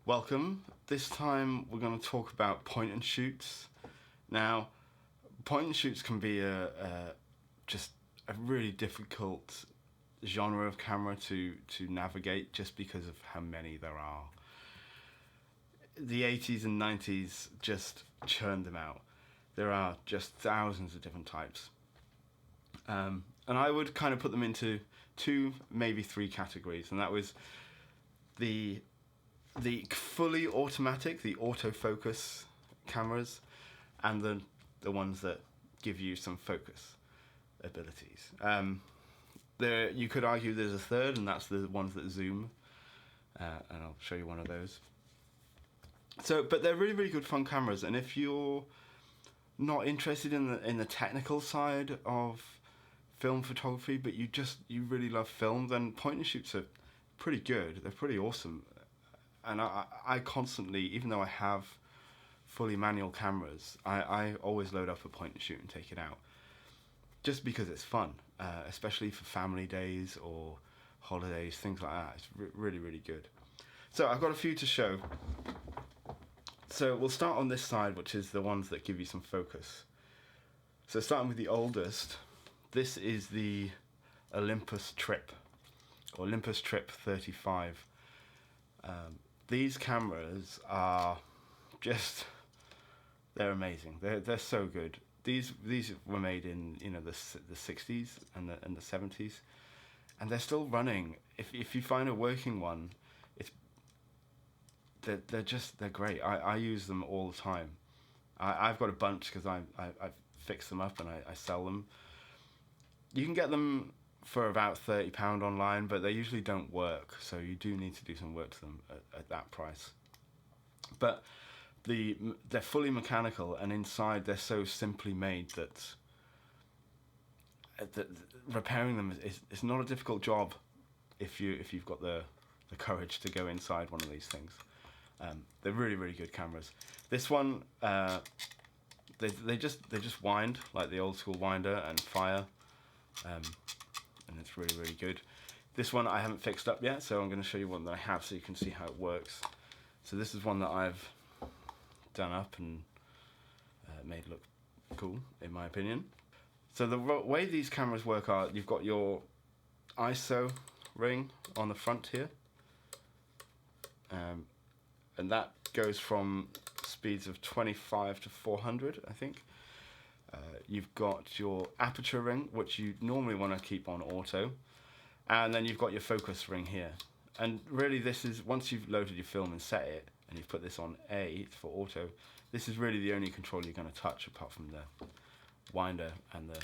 Welcome. This time we're going to talk about point and shoots. Now, point and shoots can be just a really difficult genre of camera to navigate just because of how many there are. The 80s and 90s just churned them out. There are just thousands of different types. And I would kind of put them into two, maybe three categories, and that was the fully automatic, the autofocus cameras, and the ones that give you some focus abilities. You could argue there's a third, and that's the ones that zoom, and I'll show you one of those. But they're really, really good fun cameras, and if you're not interested in the technical side of film photography, but you really love film, then point and shoots are pretty good. They're pretty awesome. And I constantly, even though I have fully manual cameras, I always load up a point and shoot and take it out. Just because it's fun, especially for family days or holidays, things like that. It's really, really good. So I've got a few to show. So we'll start on this side, which is the ones that give you some focus. So starting with the oldest, this is the Olympus Trip, or Olympus Trip 35. These cameras are they're amazing. They're so good. These were made in the 60s and the 70s, and they're still running. If you find a working one, they're great. I use them all the time. I've got a bunch because I fix them up and I sell them. You can get them for about £30 online, but they usually don't work, so you do need to do some work to them at that price. But they're fully mechanical, and inside they're so simply made that repairing them is not a difficult job if you've got the courage to go inside one of these things. They're really, really good cameras. This one, they just wind like the old school winder and fire. And it's really, really good. This one I haven't fixed up yet, so I'm going to show you one that I have so you can see how it works. So this is one that I've done up and made look cool, in my opinion. So the way these cameras work are, you've got your ISO ring on the front here, and that goes from speeds of 25 to 400, I think. You've got your aperture ring, which you normally want to keep on auto, and then you've got your focus ring here. And really this is, once you've loaded your film and set it, and you've put this on A for auto, this is really the only control you're going to touch apart from the winder and the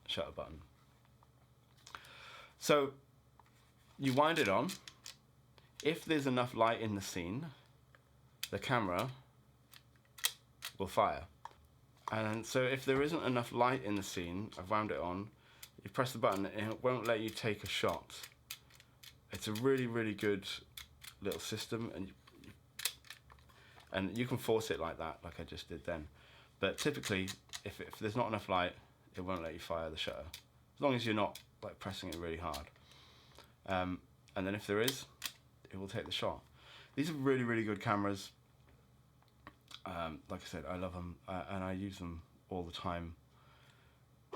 shutter button. So you wind it on. If there's enough light in the scene, the camera will fire. And so if there isn't enough light in the scene, I've wound it on, you press the button and it won't let you take a shot. It's a really, really good little system, and you can force it like that, like I just did then. But typically, if there's not enough light, it won't let you fire the shutter, as long as you're not like pressing it really hard. And then if there is, it will take the shot. These are really, really good cameras. Like I said, I love them, and I use them all the time.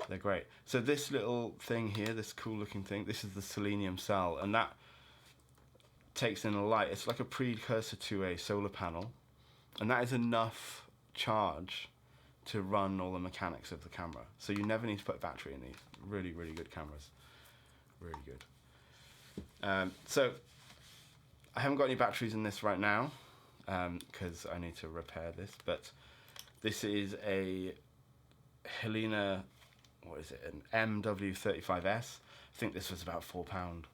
They're great. So this little thing here, this cool looking thing, this is the selenium cell, and that takes in a light. It's like a precursor to a solar panel, and that is enough charge to run all the mechanics of the camera. So you never need to put a battery in these. Really, really good cameras. Really good. So I haven't got any batteries in this right now, because I need to repair this, but this is a Helena, what is it, an MW35S. I think this was about £4.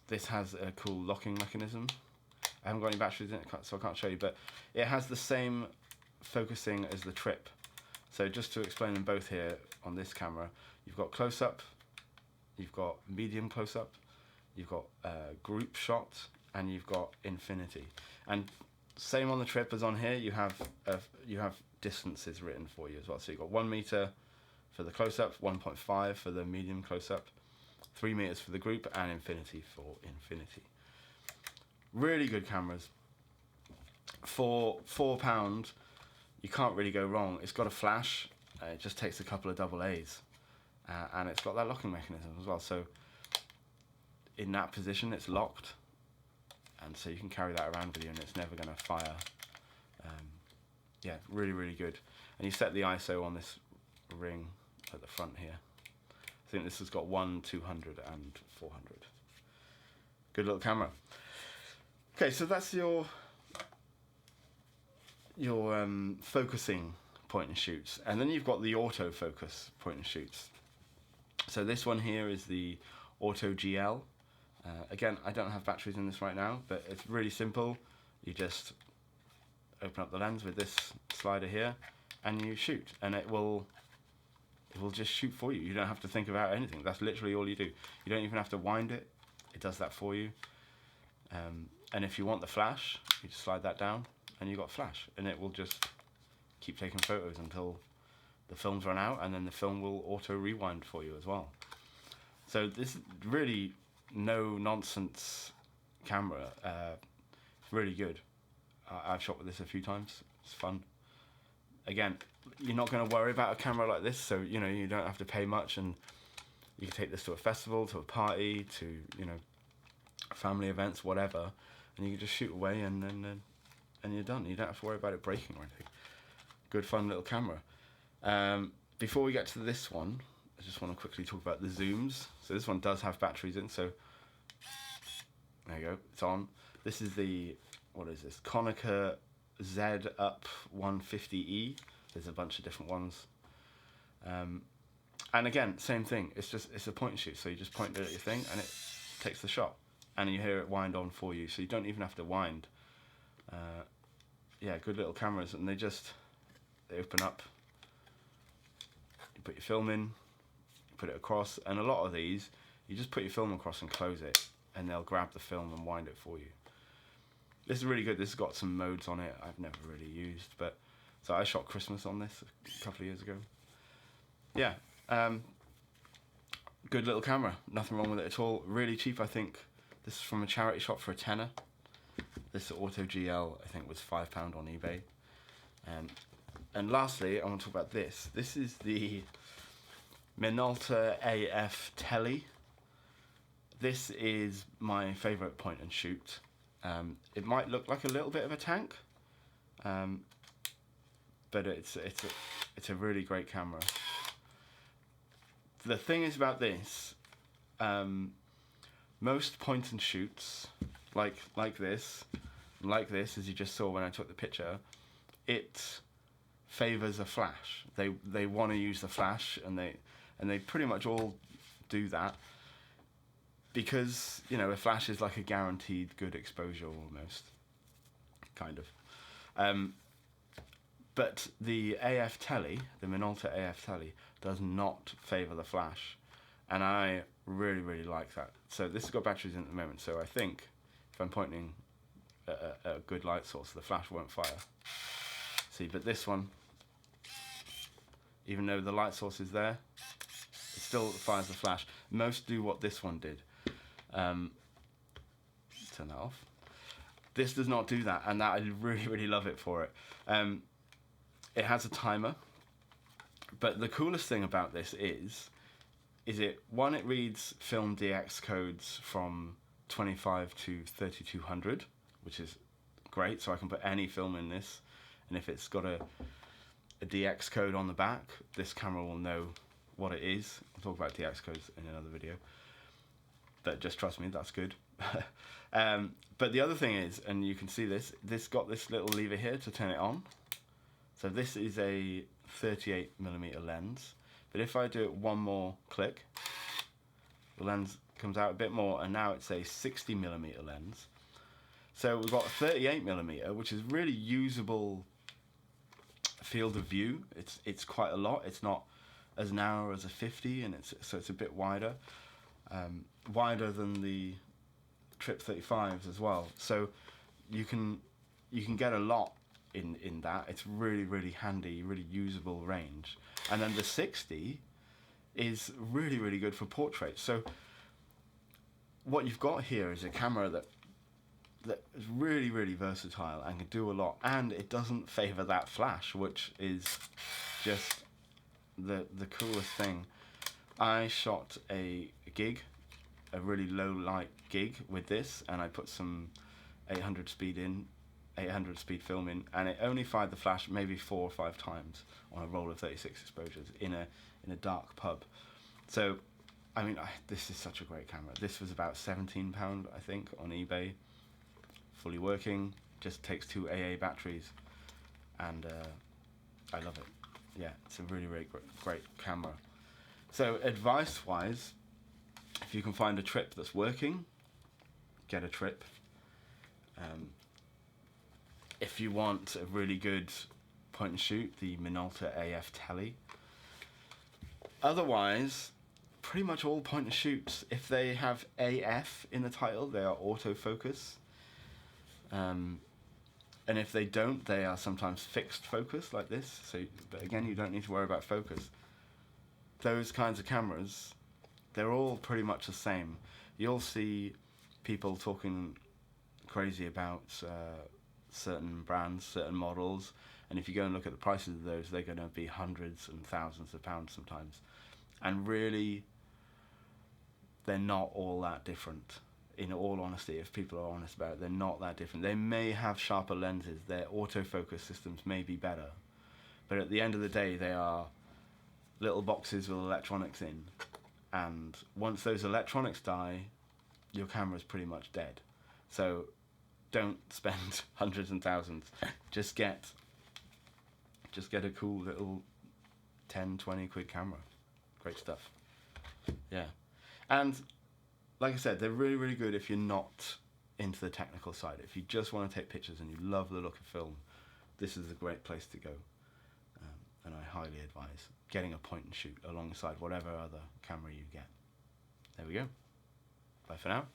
This has a cool locking mechanism. I haven't got any batteries in it, so I can't show you, but it has the same focusing as the Trip. So just to explain them both here on this camera, you've got close-up, you've got medium close-up, you've got group shot, and you've got infinity. And same on the Trip as on here, you have distances written for you as well. So you've got 1 meter for the close-up, 1.5 for the medium close-up, 3 meters for the group, and infinity for infinity. Really good cameras. For £4, you can't really go wrong. It's got a flash. It just takes a couple of double A's, and it's got that locking mechanism as well. So in that position, it's locked, and so you can carry that around with you, and it's never going to fire. Yeah, really, really good. And you set the ISO on this ring at the front here. I think this has got 1, 200, and 400. Good little camera. Okay, so that's your focusing point and shoots, and then you've got the autofocus point and shoots. So this one here is the Auto GL. Again, I don't have batteries in this right now, but it's really simple. You just open up the lens with this slider here, and you shoot, and it will just shoot for you. You don't have to think about anything. That's literally all you do. You don't even have to wind it. It does that for you. And if you want the flash, you just slide that down, and you've got flash, and it will just keep taking photos until the films run out, and then the film will auto rewind for you as well. So this is really no nonsense camera. It's really good. I've shot with this a few times. It's fun. Again, you're not going to worry about a camera like this, so you don't have to pay much, and you can take this to a festival, to a party, to family events, whatever, and you can just shoot away, and you're done. You don't have to worry about it breaking or anything. Good fun little camera. Before we get to this one, I just want to quickly talk about the zooms. So this one does have batteries in, so there you go, it's on. This is the, what is this, Konica Z Up 150E. There's a bunch of different ones. And again, same thing, it's a point and shoot, so you just point it at your thing and it takes the shot, and you hear it wind on for you, so you don't even have to wind. Yeah, good little cameras, and they open up, you put your film in, you put it across, and a lot of these, you just put your film across and close it, and they'll grab the film and wind it for you. This is really good. This has got some modes on it I've never really used, but so I shot Christmas on this a couple of years ago. Yeah, good little camera, nothing wrong with it at all. Really cheap, I think. This is from a charity shop for £10. This Auto GL, I think, was £5 on eBay. And lastly, I want to talk about this. This is the Minolta AF Tele. This is my favourite point and shoot. It might look like a little bit of a tank, but it's a really great camera. The thing is about this, most point and shoots like this, as you just saw when I took the picture, it favors a flash. They want to use the flash, and they pretty much all do that, because a flash is like a guaranteed good exposure almost, kind of. But the AF Tele, the Minolta AF Tele, does not favor the flash, and I really, really like that. So this has got batteries in at the moment, so I think if I'm pointing at a good light source, the flash won't fire. See, but this one, even though the light source is there, it still fires the flash. Most do what this one did. Turn that off. This does not do that, and that I really, really love it for it. It has a timer, but the coolest thing about this is it reads film DX codes from 25 to 3200, which is great, so I can put any film in this, and if it's got a DX code on the back, this camera will know what it is. I'll talk about DX codes in another video, but just trust me, that's good. But the other thing is, and you can see this got this little lever here to turn it on. So this is a 38mm lens, but if I do it one more click, the lens comes out a bit more, and now it's a 60mm lens. So we've got a 38mm, which is really usable field of view. It's quite a lot. It's not as narrow as a 50, and it's a bit wider, wider than the Trip 35s as well. So you can get a lot in that. It's really, really handy, really usable range. And then the 60 is really, really good for portraits. So what you've got here is a camera that that is really, really versatile and can do a lot, and it doesn't favor that flash, which is just the coolest thing. I shot a gig, a really low light gig with this, and I put some 800 speed film in, and it only fired the flash maybe 4 or 5 times on a roll of 36 exposures in a dark pub. So, I mean, this is such a great camera. This was about £17, I think, on eBay. Fully working, just takes 2 AA batteries, and I love it. Yeah, it's a really, really great camera. So advice-wise, if you can find a trip that's working, get a trip. If you want a really good point and shoot, the Minolta AF Tele. Otherwise, pretty much all point and shoots, if they have AF in the title, they are autofocus. And if they don't, they are sometimes fixed focus like this. So, but again, you don't need to worry about focus. Those kinds of cameras, they're all pretty much the same. You'll see people talking crazy about certain brands, certain models, and if you go and look at the prices of those, they're going to be hundreds and thousands of pounds sometimes. And really, they're not all that different. In all honesty, if people are honest about it, they're not that different. They may have sharper lenses, their autofocus systems may be better, but at the end of the day, they are little boxes with electronics in, and once those electronics die, your camera's pretty much dead. So don't spend hundreds and thousands. Just get a cool little 10-20 quid camera. Great stuff. Yeah. And like I said, they're really, really good if you're not into the technical side. If you just want to take pictures and you love the look of film, this is a great place to go. And I highly advise getting a point and shoot alongside whatever other camera you get. There we go. Bye for now.